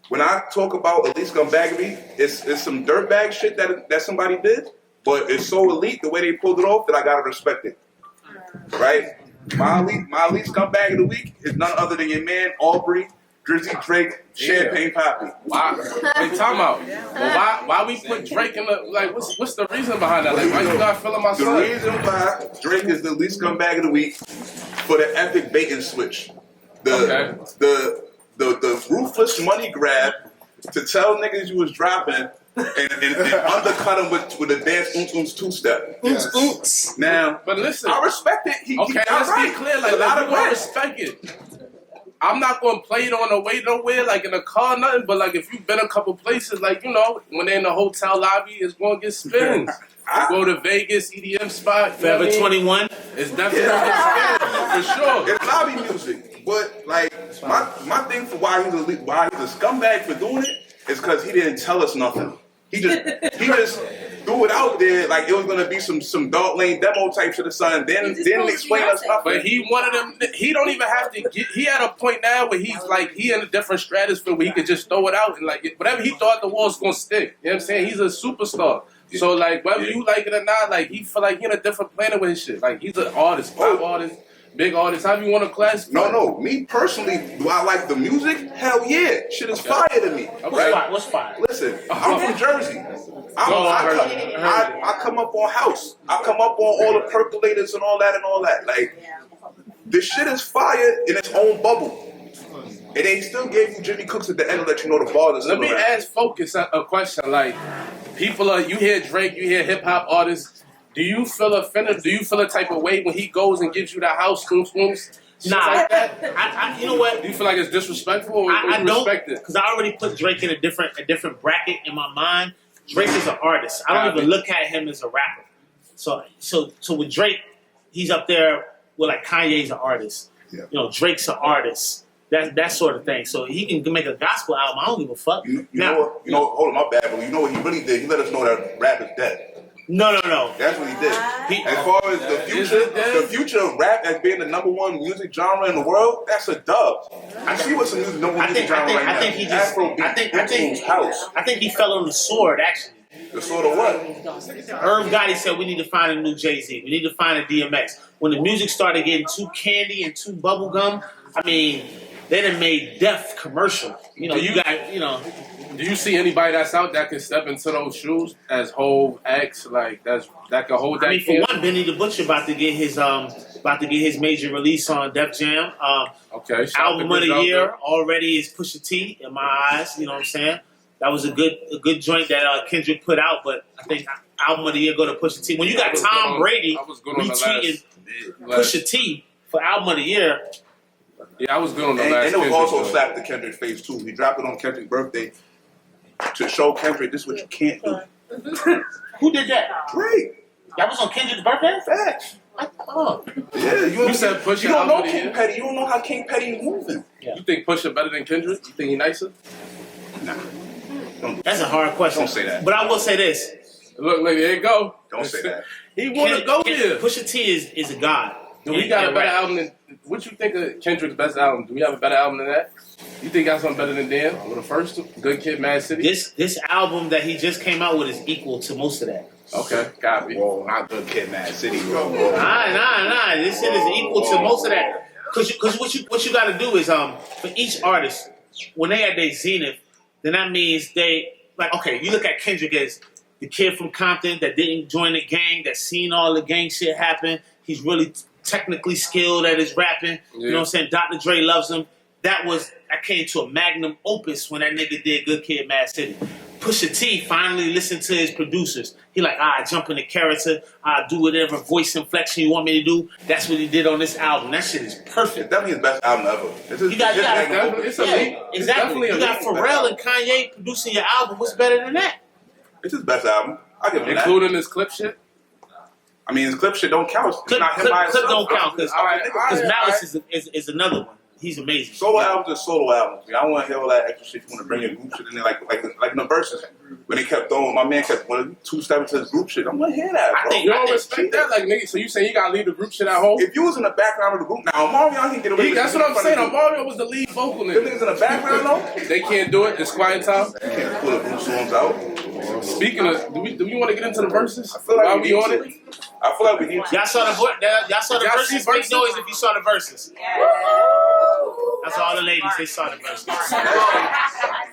Speaker 1: When I talk about elite scumbaggery, it's some dirtbag shit that somebody did, but it's so elite the way they pulled it off that I gotta respect it. Right? My elite scumbag of the week is none other than your man Aubrey, Drizzy Drake, Champagne Poppy.
Speaker 2: Why? Hey, time out. Well, why we put Drake in the, like, what's the reason behind that? Like, why you not feeling my son?
Speaker 1: The reason why Drake is the elite scumbag of the week for the epic bait and switch. The ruthless money grab to tell niggas you was dropping and undercut him with a dance two-step.
Speaker 4: Yes.
Speaker 1: Now,
Speaker 2: But listen.
Speaker 1: I respect it. He
Speaker 2: Okay,
Speaker 1: got
Speaker 2: let's
Speaker 1: right.
Speaker 2: be clear. Like,
Speaker 1: a lot
Speaker 2: we
Speaker 1: of
Speaker 2: gonna
Speaker 1: rap.
Speaker 2: respect it. I'm not gonna play it on the way nowhere, like in a car, nothing. But like, if you've been a couple places, like, you know, when they're in the hotel lobby, it's gonna get spins. You go to Vegas, EDM spot,
Speaker 3: Forever 21.
Speaker 2: It's definitely gonna spin, for sure.
Speaker 1: It's lobby music, but like my thing for why he's a scumbag for doing it is because he didn't tell us nothing. He just threw it out there like it was gonna be some Dark Lane demo type shit or something. Then didn't explain us nothing.
Speaker 2: But he wanted them. He don't even have to get. He at a point now where he's like he in a different stratosphere where he could just throw it out and like whatever he thought the wall's gonna stick. You know what I'm saying? He's a superstar. So like whether you like it or not, like he feel like he in a different planet with his shit. Like he's an artist, pop artist. big artists. How do you want to classify?
Speaker 1: No. Me personally, do I like the music? Hell yeah. Shit is fire to me.
Speaker 3: What's fire?
Speaker 1: Listen, I'm from Jersey. I come up on house. I come up on all the percolators and all that. Like, this shit is fire in its own bubble. And they still gave you Jimmy Cooks at the end to let you know the bars are
Speaker 2: Let me ask Phocuz a question. Like, you hear Drake, you hear hip hop artists. Do you feel offended? Do you feel a type of way when he goes and gives you the house scooms?
Speaker 3: Nah,
Speaker 2: like that?
Speaker 3: I you know what?
Speaker 2: Do you feel like it's disrespectful, or
Speaker 3: I
Speaker 2: you
Speaker 3: don't,
Speaker 2: respect it?
Speaker 3: because I already put Drake in a different bracket in my mind. Drake is an artist. I don't even look at him as a rapper. So with Drake, he's up there with like Kanye's an artist. Yeah. You know, Drake's an artist. That sort of thing. So he can make a gospel album. I don't give a fuck.
Speaker 1: You know, hold on, my bad, but you know what he really did? He let us know that rap is dead.
Speaker 3: No.
Speaker 1: That's what he did. As far as the future of rap as being the #1 music genre in the world, that's a dub. I see what's the #1 music genre right now.
Speaker 3: I think he fell on the sword, actually.
Speaker 1: The sword of what?
Speaker 3: Irv Gotti said we need to find a new Jay-Z. We need to find a DMX. When the music started getting too candy and too bubblegum, I mean, they done made death commercial. You know,
Speaker 2: Do you see anybody that's out that can step into those shoes as Hov, X, like that can hold that?
Speaker 3: I mean, for one, Benny the Butcher about to get his major release on Def Jam.
Speaker 2: Okay.
Speaker 3: Album of the year already is Pusha T in my eyes. You know what I'm saying? That was a good joint that Kendrick put out, but I think album of the year go to Pusha T. When you got Tom Brady retweeting Pusha T for album of the year.
Speaker 2: Yeah, I was good on the last.
Speaker 1: And it was also slapped to Kendrick's face too. He dropped it on Kendrick's birthday to show Kendrick this is what you can't do.
Speaker 3: Who did that?
Speaker 1: Drake.
Speaker 3: That was on Kendrick's birthday?
Speaker 1: Facts. Yeah, you said Pusha. You don't know King Petty. You don't know how King Petty is moving.
Speaker 2: Yeah. You think Pusha better than Kendrick? You think he nicer?
Speaker 1: Nah.
Speaker 3: That's a hard question.
Speaker 1: Don't say that.
Speaker 3: But I will say this.
Speaker 2: Look, there you go.
Speaker 1: Don't say that.
Speaker 2: He want to go there.
Speaker 3: Pusha T is a god.
Speaker 2: Do we got a better album than? What you think of Kendrick's best album? Do we have a better album than that? You think got something better than Dan? Or the first Good Kid, Mad City?
Speaker 3: This album that he just came out with is equal to most of that.
Speaker 2: Okay, copy.
Speaker 1: Whoa, not Good Kid, Mad City, bro.
Speaker 3: Nah. This shit is equal to most of that. Cause what you got to do is for each artist when they at their zenith, then that means they like okay. You look at Kendrick as the kid from Compton that didn't join the gang, that seen all the gang shit happen. He's really technically skilled at his rapping. Yeah. You know what I'm saying? Dr. Dre loves him. That came to a magnum opus when that nigga did Good Kid, Mad City. Pusha T finally listened to his producers. He like, I jump in the character. I do whatever voice inflection you want me to do. That's what he did on this album. That shit is perfect.
Speaker 1: It's definitely his best album ever.
Speaker 3: Exactly. You got Pharrell and Kanye producing your album. What's better than that?
Speaker 1: It's his best album. I'll give him that.
Speaker 2: Including his clip shit?
Speaker 1: I mean, his clip shit don't count.
Speaker 3: Clip don't count because Malice is another one. He's amazing.
Speaker 1: Solo albums are solo albums. I don't want to hear all that extra shit. You want to bring your group shit in there, like in the verses when they kept throwing. My man kept two-stepping to his group shit. I'm gonna hear that, bro.
Speaker 2: You don't respect that, like nigga. So you saying you gotta leave the group shit at home?
Speaker 1: If you was in the background of the group, now Mario can get away.
Speaker 2: That's what I'm saying. Mario was the lead vocal.
Speaker 1: Them niggas in the background though,
Speaker 2: they can't do it. It's quiet time.
Speaker 1: You can't pull the group songs out.
Speaker 2: Speaking of, do we want to get into the verses?
Speaker 1: I feel like
Speaker 2: While
Speaker 1: we on it. I feel like we need to.
Speaker 3: Y'all saw the verses. Make noise if you saw the verses. That's all the ladies. They saw the verses.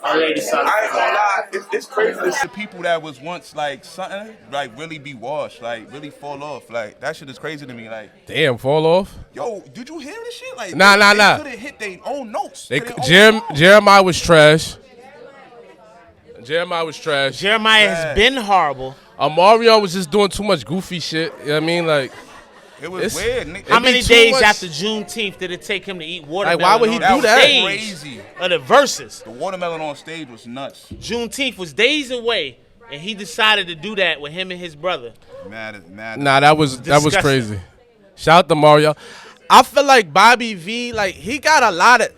Speaker 3: All the ladies saw the verses.
Speaker 1: I ain't gonna lie. It's crazy.
Speaker 10: It's the people that was once like something, like really be washed, like really fall off. Like that shit is crazy to me. Like
Speaker 9: damn, fall off.
Speaker 10: Yo, did you hear this shit? Like
Speaker 9: nah.
Speaker 10: They couldn't hit their own notes.
Speaker 9: Jeremiah was trash. Jeremiah
Speaker 3: has been horrible.
Speaker 9: Mario was just doing too much goofy shit. You know what I mean? Like,
Speaker 10: it was weird.
Speaker 3: How many days after Juneteenth did it take him to eat watermelon?
Speaker 9: Like, why would he do that?
Speaker 10: Crazy.
Speaker 3: Of the verses.
Speaker 10: The watermelon on stage was nuts.
Speaker 3: Juneteenth was days away, and he decided to do that with him and his brother.
Speaker 10: Mad.
Speaker 9: Nah, that was crazy. Shout out to Mario. I feel like Bobby V, like, he got a lot of...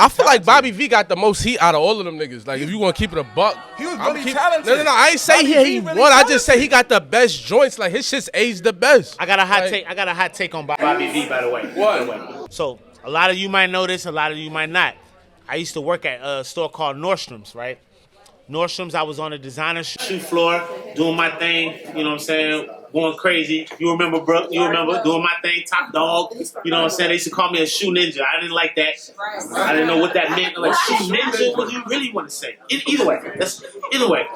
Speaker 9: I feel like Bobby V got the most heat out of all of them niggas. Like, if you want to keep it a buck.
Speaker 10: He was really talented.
Speaker 9: No. I ain't say he won. I just say he got the best joints. Like, his shit's aged the best.
Speaker 3: I got a hot take on Bobby V, by the way.
Speaker 2: What?
Speaker 3: So, a lot of you might know this, a lot of you might not. I used to work at a store called Nordstrom's, right? Nordstrom's, I was on the designer shoe floor doing my thing, you know what I'm saying? going crazy. You remember Brooke? You remember doing my thing, top dog. You know what I'm saying? They used to call me a shoe ninja. I didn't like that. I didn't know what that meant. Like shoe ninja? What do you really want to say? Either way,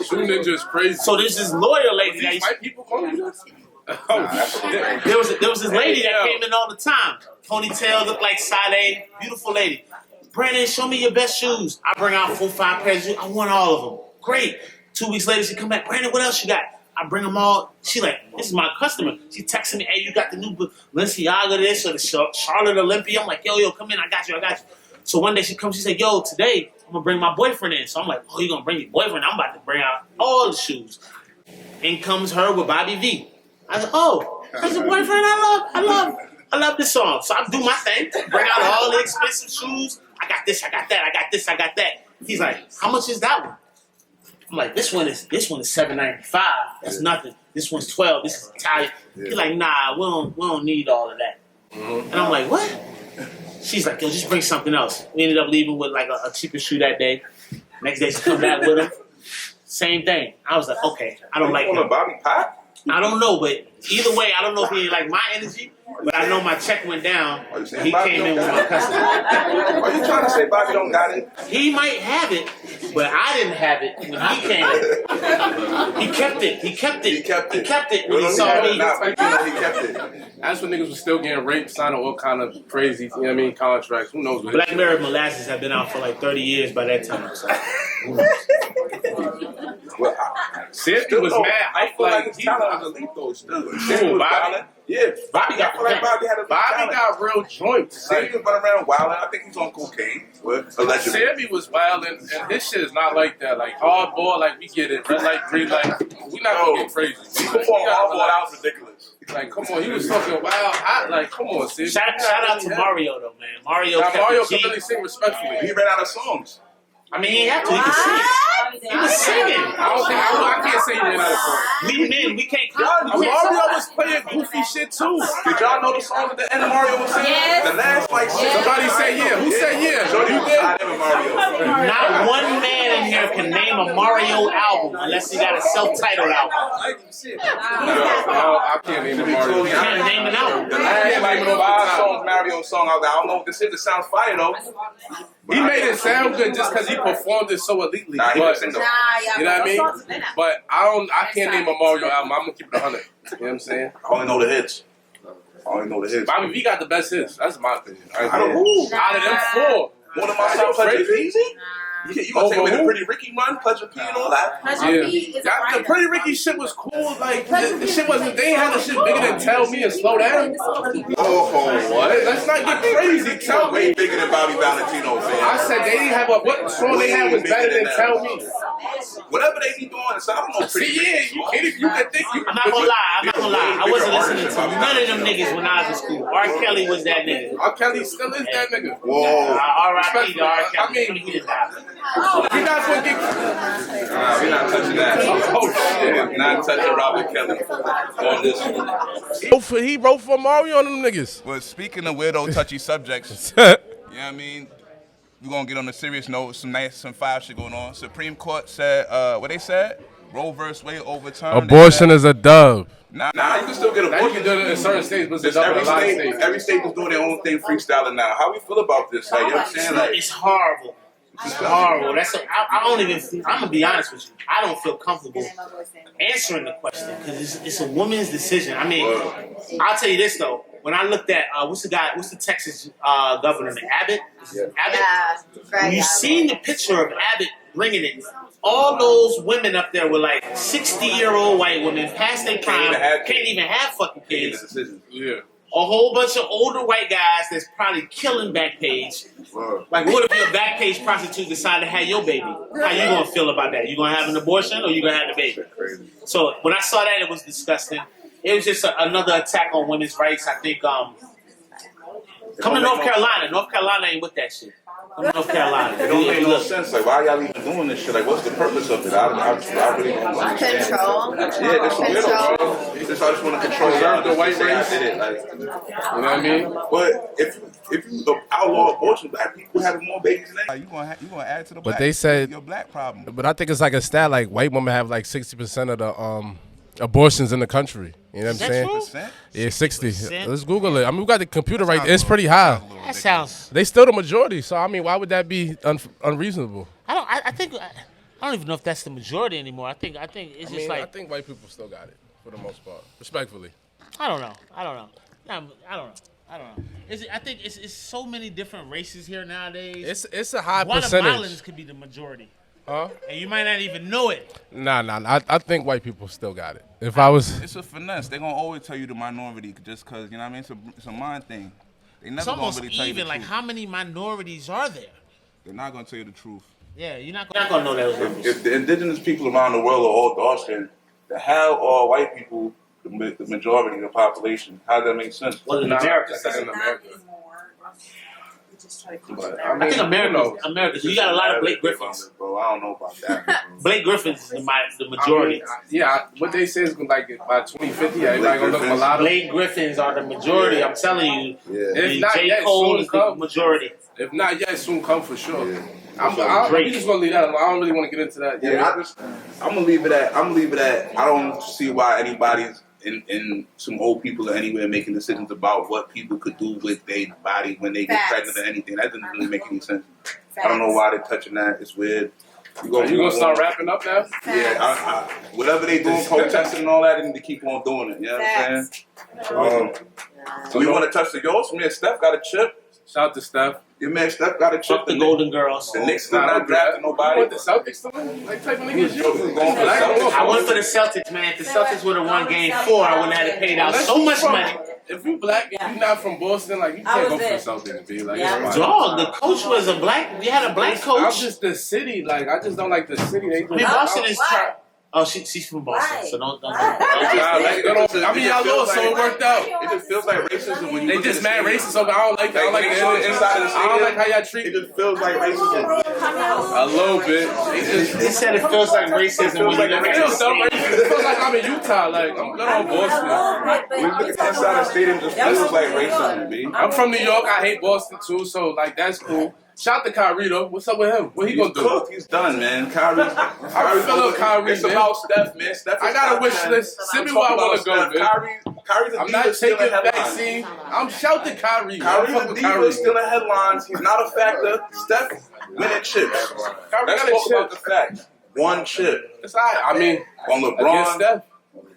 Speaker 2: Shoe ninja is crazy.
Speaker 3: So there's this lawyer lady that used
Speaker 2: white people call you this?
Speaker 3: there was this lady that came in all the time. Ponytail, looked like Sade, beautiful lady. Brandon, show me your best shoes. I bring out 4-5 pairs of shoes. I want all of them. Great. 2 weeks later, she come back. Brandon, what else you got? I bring them all. She like, this is my customer. She texting me, hey, you got the new Balenciaga this or the Charlotte Olympia? I'm like, yo, come in. I got you. So one day she comes, she said, yo, today I'm going to bring my boyfriend in. So I'm like, oh, you going to bring your boyfriend? I'm about to bring out all the shoes. In comes her with Bobby V. I said, oh, that's your boyfriend I love this song. So I do my thing, bring out all the expensive shoes. I got this, I got that, I got this, I got that. He's like, how much is that one? I'm like, this one is $7.95. That's nothing. This one's $12. This is Italian. He's like, nah, we don't need all of that. And I'm like, what? She's like, yo, just bring something else. We ended up leaving with like a cheaper shoe that day. Next day she come back with him. Same thing. I was like, okay, I don't like him.
Speaker 1: Bobby Pop?
Speaker 3: I don't know, but either way, I don't know if he like my energy, but I know my check went down. He came in with my customer.
Speaker 1: Are you trying to say Bobby don't got it?
Speaker 3: He might have it, but I didn't have it when he came in. He kept it when he saw me.
Speaker 1: He kept it.
Speaker 2: That's when niggas was still getting raped, signing all kind of crazy, you know what I mean, contracts. Who knows what
Speaker 3: Black Mirror Molasses have been out for like 30 years by that time. So.
Speaker 2: Well, Sammy was mad.
Speaker 1: I feel like his talent was elite though. Still, Sammy was wilding. Yeah, Bobby got
Speaker 2: real joints.
Speaker 1: Sammy was running around wilding. I think he's on cocaine. Allegedly.
Speaker 2: Sammy was wilding, and his shit is not like that. Like hardball, like we get it. Red light, green light. We not gonna get crazy.
Speaker 1: Come on, hardball, that was ridiculous.
Speaker 2: Like, come on, he was talking wild. Like, come on, Sammy.
Speaker 3: Shout out to Mario though, man. Mario
Speaker 2: can really sing respectfully.
Speaker 1: He ran out of songs.
Speaker 3: I mean, he had to. He could sing. He was singing.
Speaker 2: I can't say he ran out of songs.
Speaker 3: We can't count.
Speaker 2: Mario was playing goofy shit too.
Speaker 1: Did y'all know the song at the end of Mario was singing?
Speaker 7: Yes.
Speaker 1: The last
Speaker 2: somebody say yeah. Who said yeah?
Speaker 1: You did. Mario.
Speaker 3: Not one man in here can name a Mario album unless he got a self-titled album.
Speaker 2: I can't name a Mario.
Speaker 3: You can't name an album.
Speaker 1: The last like 5 songs Mario song, I was like, I don't know what this is. It sounds fire though.
Speaker 2: He made it sound good just because he performed it so elitely.
Speaker 1: Nah,
Speaker 2: but, you know what I mean? But I can't name a Mario album. I'm gonna keep it 100. You know what I'm saying?
Speaker 1: I only know the hits.
Speaker 2: Bobby V got the best hits. That's my opinion.
Speaker 1: Out of who?
Speaker 2: Out of them 4.
Speaker 1: One of my songs, Pleasure P. You gonna take away the Pretty Ricky run, Pleasure P and all that?
Speaker 2: The Pretty Ricky shit was cool. Like the shit wasn't. They had the shit bigger than Tell Me and Slow Down.
Speaker 1: What?
Speaker 2: Let's not get crazy. Tell Me
Speaker 1: way bigger than Bobby Valentino. Man.
Speaker 2: I said they didn't have what song they had was better than Tell Me.
Speaker 1: Whatever they be doing, so I don't know.
Speaker 2: See, you can think you.
Speaker 3: I'm not gonna lie. I wasn't listening to none of them niggas when I was in school. R. Kelly was that nigga.
Speaker 2: R. Kelly still is that nigga.
Speaker 1: Whoa.
Speaker 3: R.I.P. to R. Kelly.
Speaker 2: I mean,
Speaker 3: he didn't die.
Speaker 2: We're not gonna get.
Speaker 1: We're not touching that.
Speaker 2: Oh shit!
Speaker 1: Not touching Robert Kelly on this one.
Speaker 9: He wrote for Mario on them niggas.
Speaker 10: But speaking of weirdo, touchy subjects, you know what I mean? We're gonna get on a serious note. Some fire shit going on. Supreme Court said, what they said? Roe vs. Wade overturned.
Speaker 9: Abortion is a dub.
Speaker 1: Nah, you can still get abortion.
Speaker 2: You can do it in certain states, but
Speaker 1: every state is doing their own thing, freestyling now. How we feel about this? Like, you know what I'm saying? Like,
Speaker 3: it's horrible. It's horrible. I don't even. I'm gonna be honest with you. I don't feel comfortable answering the question because it's a woman's decision. I mean, I'll tell you this though. When I looked at what's the Texas governor, Abbott? Abbott. When you seen the picture of Abbott bringing it, all those women up there were like 60-year-old white women past their prime, can't even have fucking kids.
Speaker 2: Yeah.
Speaker 3: A whole bunch of older white guys that's probably killing Backpage. Like, what if your Backpage prostitute decide to have your baby? How you gonna feel about that? You gonna have an abortion or you gonna have the baby? So when I saw that, it was disgusting. It was just another attack on women's rights. I think come to North Carolina. North Carolina ain't with that shit. North Carolina.
Speaker 1: It don't make no sense. Like, why y'all even doing this shit? Like, what's the purpose of it? I really don't understand.
Speaker 6: Control.
Speaker 1: Yeah, this is weird, bro. I just want to control
Speaker 2: the white race.
Speaker 1: I did it. Like,
Speaker 2: you know what I mean?
Speaker 1: But if you outlaw abortion, black people having more babies than that.
Speaker 10: You gonna add to the
Speaker 9: But they said
Speaker 10: your black problem.
Speaker 9: But I think it's like a stat. Like white women have like 60% of abortions in the country. You know what I'm saying?
Speaker 10: Percent?
Speaker 9: Yeah, 60.
Speaker 3: Percent?
Speaker 9: Let's Google it. I mean, we got the computer right there. It's pretty high.
Speaker 3: That sounds.
Speaker 9: They still the majority, so I mean, why would that be unreasonable?
Speaker 3: I think I don't even know if that's the majority anymore. I think it's just
Speaker 9: I
Speaker 3: like
Speaker 9: think white people still got it for the most part, respectfully.
Speaker 3: I don't know. I don't know. I think it's so many different races here nowadays.
Speaker 9: It's a high percentage.
Speaker 3: Guatemalans could be the majority.
Speaker 9: Huh?
Speaker 3: And you might not even know it.
Speaker 9: Nah. I think white people still got it. If I was,
Speaker 10: It's a finesse. They're gonna always tell you the minority just because, you know what I mean? It's a mind thing. They never
Speaker 3: It's almost
Speaker 10: gonna really tell you
Speaker 3: even.
Speaker 10: the
Speaker 3: Like,
Speaker 10: truth.
Speaker 3: how many minorities are there?
Speaker 10: They're not gonna tell you the truth.
Speaker 3: Yeah, you're not gonna know those numbers.
Speaker 1: If the indigenous people around the world are all dark skinned, then how are white people the majority of the population? How does that make sense?
Speaker 3: Well, in America,
Speaker 9: that's in America.
Speaker 1: But,
Speaker 3: I think America. You got a lot of Blake Griffins.
Speaker 1: Bro, I don't know about that. Bro.
Speaker 3: Blake Griffins is the majority.
Speaker 2: What they say is like by 2050, everybody gonna look mulatto.
Speaker 3: Blake Griffins are the majority. I'm telling you.
Speaker 1: Yeah.
Speaker 2: If not
Speaker 3: J.
Speaker 2: yet,
Speaker 3: Cole
Speaker 2: soon
Speaker 3: is the
Speaker 2: come.
Speaker 3: majority.
Speaker 2: If not yet, soon come for sure.
Speaker 1: Yeah.
Speaker 2: I'm just gonna leave that alone. I don't really want to get into that.
Speaker 1: Yeah, I'm gonna leave it at. I don't see why anybody's in some old people or anywhere making decisions about what people could do with their body when they get pregnant or anything. That doesn't really make any sense. I don't know why they're touching that. It's weird.
Speaker 2: You gonna start wrapping up now?
Speaker 1: Yeah, whatever they doing, protesting and all that, they need to keep on doing it. You know what I'm saying? So you want to touch the yours? Man, Steph got a chip.
Speaker 2: Shout out to Steph.
Speaker 1: Your man Steph got a chip.
Speaker 3: Fuck the Golden Girls.
Speaker 1: The Knicks still not drafting nobody.
Speaker 2: You want the Celtics to win? Like type of niggas you?
Speaker 3: I went for the Celtics, man. If the Celtics would have won Game 4, I wouldn't have had to pay out so much money.
Speaker 2: If you black, if you not from Boston, like you can't go for the Celtics, be like.
Speaker 3: Dog, the coach was a black. We had a black
Speaker 2: I'm
Speaker 3: coach.
Speaker 2: just the city, like I just don't like the city. They
Speaker 3: I mean, Boston is. Oh, she's from Boston, so don't.
Speaker 2: I mean, y'all lost, so it worked out.
Speaker 1: It just feels like racism when you.
Speaker 2: They just mad racist, so I don't like that. I don't like the
Speaker 1: inside of the
Speaker 2: I don't like how y'all
Speaker 1: It
Speaker 2: treat
Speaker 1: just feels like racism.
Speaker 2: a little bit.
Speaker 3: They said it feels like racism when you look
Speaker 2: It
Speaker 3: at
Speaker 2: feels so racist. It feels like I'm in Utah. Like I'm good on Boston.
Speaker 1: When you look at the inside of the stadium, it just feels like racism, B.
Speaker 2: I'm from New York. I hate Boston too, so like that's cool. Shout out to Kyrie though. What's up with him? What he gonna do?
Speaker 1: Cooked. He's done, man. Kyrie.
Speaker 2: I feel up Kyrie.
Speaker 1: It's
Speaker 2: man.
Speaker 1: about Steph, man. Steph
Speaker 2: I got a wish list. Send me where I want to go, man.
Speaker 1: Kyrie's a
Speaker 2: I'm
Speaker 1: diva
Speaker 2: not
Speaker 1: still
Speaker 2: taking
Speaker 1: in headlines.
Speaker 2: vaccine. I'm shout to Kyrie.
Speaker 1: Kyrie's a diva still in headlines. He's not a factor. Steph winning chips.
Speaker 2: Kyrie
Speaker 1: Let's
Speaker 2: got a
Speaker 1: talk about
Speaker 2: chip.
Speaker 1: the facts. One chip
Speaker 2: It's all right. I mean,
Speaker 1: on
Speaker 2: against
Speaker 1: LeBron.
Speaker 2: Steph.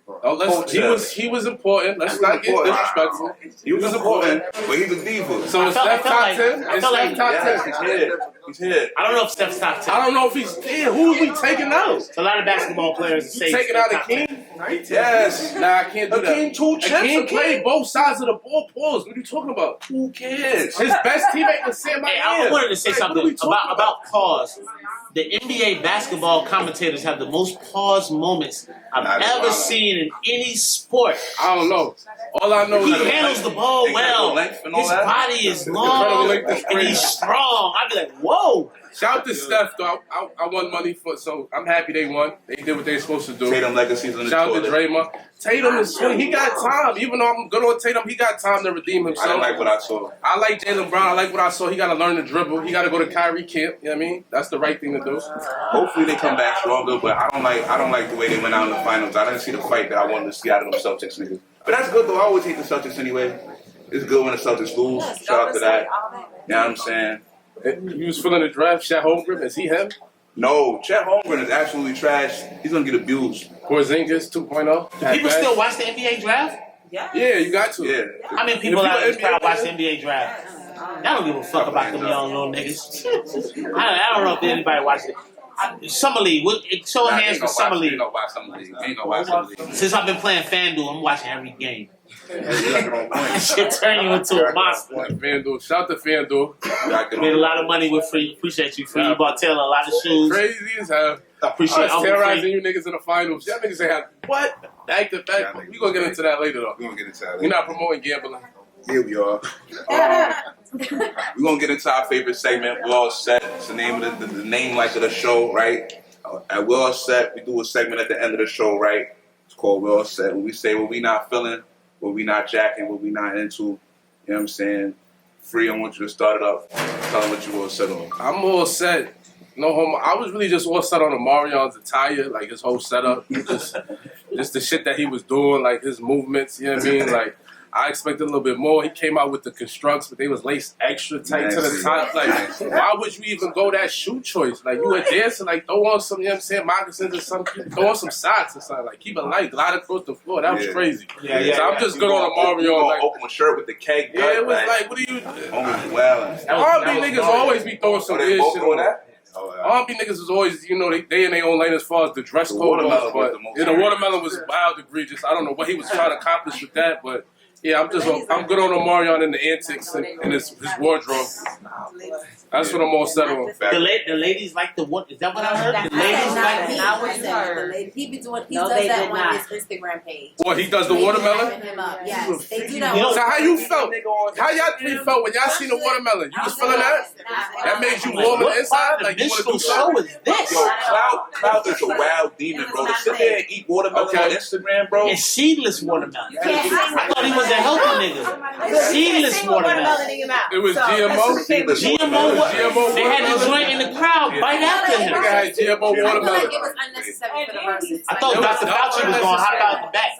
Speaker 2: Oh, he was important. Let's not get disrespectful.
Speaker 1: He was important, but he's a diva.
Speaker 2: So is Steph top 10? Is Steph top 10?
Speaker 1: He's here. He's here.
Speaker 3: I don't know if Steph's top 10.
Speaker 2: I don't know if he's there. Who are we taking out?
Speaker 3: A lot of basketball players say
Speaker 2: You taking out
Speaker 3: top 10.
Speaker 2: Akeem?
Speaker 1: Yes.
Speaker 2: Nah, I can't do that.
Speaker 1: Akeem, 2 chips.
Speaker 2: Akeem played both sides of the ball. Pause. What are you talking about?
Speaker 1: Who cares?
Speaker 2: His best teammate was Sam.
Speaker 3: Hey, I wanted to say something about pause. The NBA basketball commentators have the most pause moments I've ever seen in any sport.
Speaker 2: I don't know. All I know
Speaker 3: He
Speaker 2: is
Speaker 3: handles the ball well. His body is long and he's strong. I'd be like, whoa.
Speaker 2: shout out to Steph though. I won money for, so I'm happy they won. They did what they were supposed to do.
Speaker 1: Tatum legacies on the
Speaker 2: Shout out to
Speaker 1: toilet.
Speaker 2: Draymond. Tatum is funny. He got time. Even though I'm good on Tatum, he got time to redeem
Speaker 1: I
Speaker 2: himself.
Speaker 1: didn't like what I saw.
Speaker 2: I like Jaylen Brown. I like what I saw. He got to learn to dribble. He got to go to Kyrie camp. You know what I mean? That's the right thing to do.
Speaker 1: Hopefully they come back stronger, but I don't like the way they went out in the finals. I didn't see the fight that I wanted to see out of them Celtics niggas. But that's good though. I always hate the Celtics anyway. It's good when the Celtics lose. Shout out to that. You know what I'm saying?
Speaker 2: You was feeling the draft. Chet Holmgren, is he him?
Speaker 1: No, Chet Holmgren is absolutely trash. He's gonna get abused.
Speaker 2: Porzingis 2.0.
Speaker 3: Do people still watch the NBA draft?
Speaker 2: Yeah, you got to.
Speaker 1: Yeah.
Speaker 3: How many people out in this crowd watch the NBA draft? I don't give a fuck about them young little niggas. I don't know if anybody watched it. Summer League. Show of hands for Summer League.
Speaker 1: Ain't gonna watch Summer League. Ain't gonna watch Summer League.
Speaker 3: Since I've been playing FanDuel, I'm watching every game.
Speaker 1: You got the wrong point.
Speaker 3: Shit turn you into a monster.
Speaker 2: FanDuel. Shout out to FanDuel.
Speaker 3: Made a lot of money with Free. Appreciate you, Free. You bought Taylor a lot of shoes.
Speaker 2: Crazy as hell.
Speaker 3: Appreciate
Speaker 2: I was
Speaker 3: Uncle
Speaker 2: terrorizing
Speaker 3: Free.
Speaker 2: you niggas in the finals. Y'all niggas ain't had what? Back to back. We gonna get into that later though.
Speaker 1: We gonna get into that.
Speaker 2: We're not promoting gambling.
Speaker 1: Here we are. We're gonna get into our favorite segment. We're all set. It's the name of the name like of the show, right? At We're All Set, we do a segment at the end of the show, right? It's called We're All Set. When we say what we not feeling, what we not jacking, what we not into. You know what I'm saying? Free, I want you to start it up. Tell them what you all set on.
Speaker 2: I'm all set. no homo. I was really just all set on Omarion's attire, like his whole setup, just the shit that he was doing, like his movements. You know what I mean? Like I expected a little bit more. He came out with the constructs, but they was laced extra tight to the top. Like, why would you even go that shoe choice? Like you were dancing, like throw on some, you know what I'm saying, moccasins or something, throw on some socks or something. Like keep it light, glide across the floor. That was crazy. So I'm just good on Omarion. Like
Speaker 1: open shirt with the keg.
Speaker 2: Yeah, it was like, what are you? R&B niggas always be throwing some weird shit on that. R&B niggas is always, you know, they in their own lane as far as the dress code goes, but the watermelon was wild egregious. I don't know what he was trying to accomplish with that, but yeah, I'm good on Omarion and the antics and his wardrobe. That's what I'm all set on.
Speaker 3: The ladies like the what? Is that what I heard? The ladies like
Speaker 11: he does that on his Instagram page.
Speaker 2: What, he does the watermelon?
Speaker 11: Yes, they do that.
Speaker 2: So how you felt? How y'all three felt when y'all seen the watermelon? You was feeling that? That made you warm on the inside? Like you want to do
Speaker 3: show is this?
Speaker 1: Yo, Cloud is a wild demon, bro. To sit there and eat watermelon on Instagram, bro.
Speaker 3: And seedless watermelon. I thought he was a healthy nigga. Seedless watermelon.
Speaker 2: It was GMO?
Speaker 3: GMO. They had the joint in the crowd bite after him.
Speaker 2: I GMO watermelon.
Speaker 11: It was unnecessary for the verses.
Speaker 3: I thought Dr. Fauci was going to hop out the back.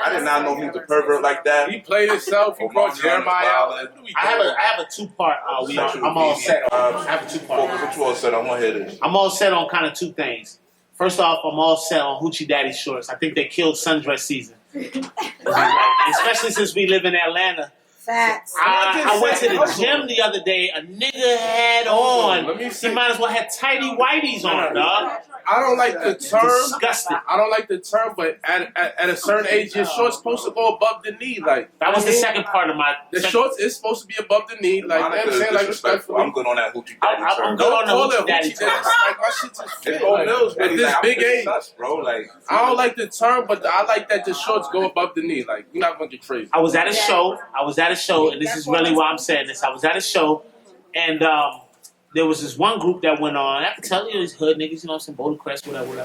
Speaker 1: I did not know he was a pervert like that.
Speaker 2: He played himself. He brought Jeremiah out.
Speaker 3: I have a two-part. I'm all set on. I have a two-part.
Speaker 1: What you all set on? I want to hear this.
Speaker 3: I'm all set on kind of two things. First off, I'm all set on Hoochie Daddy shorts. I think they killed sundress season. Especially since we live in Atlanta.
Speaker 11: Facts.
Speaker 3: I went to the gym the other day. A nigga had on. He might as well have tighty whities on, dog.
Speaker 2: I don't like the term.
Speaker 3: Disgusting.
Speaker 2: I don't like the term, but at a certain age, your shorts supposed to go above the knee. Like
Speaker 3: that was the second part of my.
Speaker 2: The shorts is supposed to be above the knee. Like I'm saying, like respectfully.
Speaker 1: I'm good on that Hoochie Daddy.
Speaker 3: I'm good on the Hoochie Daddy.
Speaker 2: Like my shit just fit. At this big age,
Speaker 1: bro. Like
Speaker 2: I don't like the term, but I like that the shorts go above the knee. Like you're not gonna get crazy.
Speaker 3: I was at a show, and this is really why I'm saying this. I was at a show, and there was this one group that went on. I can tell you, these hood niggas, you know, some Boulder Crest, whatever. The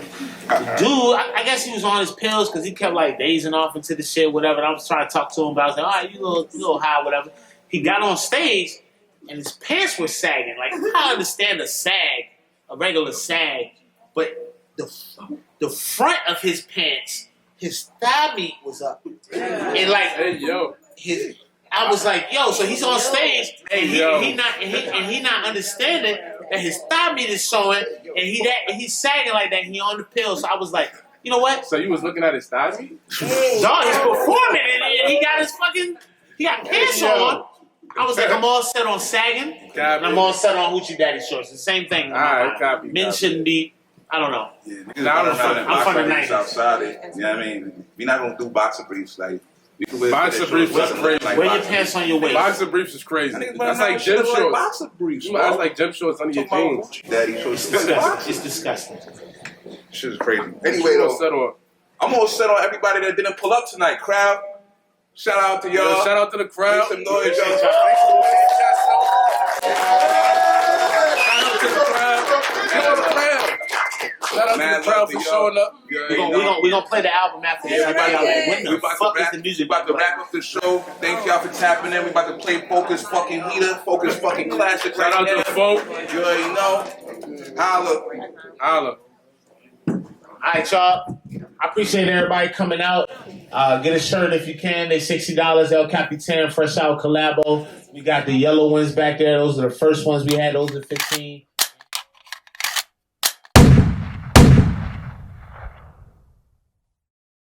Speaker 3: dude, I guess he was on his pills because he kept like dazing off into the shit, whatever. And I was trying to talk to him, but I was like, all right, you little high, whatever. He got on stage, and his pants were sagging. Like, I understand a regular sag, but the front of his pants, his thigh meat was up, and like,
Speaker 2: hey yo,
Speaker 3: I was like, yo, so he's on stage, and he not understanding that his thigh meat is showing, and he's sagging like that, and he on the pill. So I was like, you know what?
Speaker 2: So you was looking at his thigh meat?
Speaker 3: Dog, he's performing, and he got pants on. I was like, I'm all set on sagging, and I'm all set on Hoochie Daddy shorts. The same thing.
Speaker 2: All right, copy.
Speaker 3: Men shouldn't be. I don't know.
Speaker 1: Yeah,
Speaker 3: I'm from the 90s.
Speaker 1: Outside it. You know what I mean? We're not gonna do boxer briefs like.
Speaker 2: Boxer briefs is crazy.
Speaker 3: Wear your pants on your waist.
Speaker 2: Boxer briefs is crazy. That's like gym shorts.
Speaker 1: Boxer briefs.
Speaker 2: That's like gym shorts under your jeans.
Speaker 1: Daddy shorts.
Speaker 3: It's disgusting.
Speaker 1: Shit is crazy. Anyway, though, I'm all set on everybody that didn't pull up tonight. Crowd, shout out to y'all.
Speaker 2: Shout out to the crowd.
Speaker 1: Make some noise, y'all.
Speaker 2: Shout out to the crowd. Shout out to the crowd for showing up.
Speaker 3: We're gonna play the album after this.
Speaker 1: We about to wrap up the show. Thank y'all for tapping in. We about to play Phocuz fucking heater, Phocuz fucking classic.
Speaker 2: Shout out to the folk.
Speaker 1: You already know. Holla.
Speaker 3: Alright, y'all. I appreciate everybody coming out. Get a shirt if you can. They're $60. El Capitan, fresh out collabo. We got the yellow ones back there. Those are the first ones we had. Those are 15.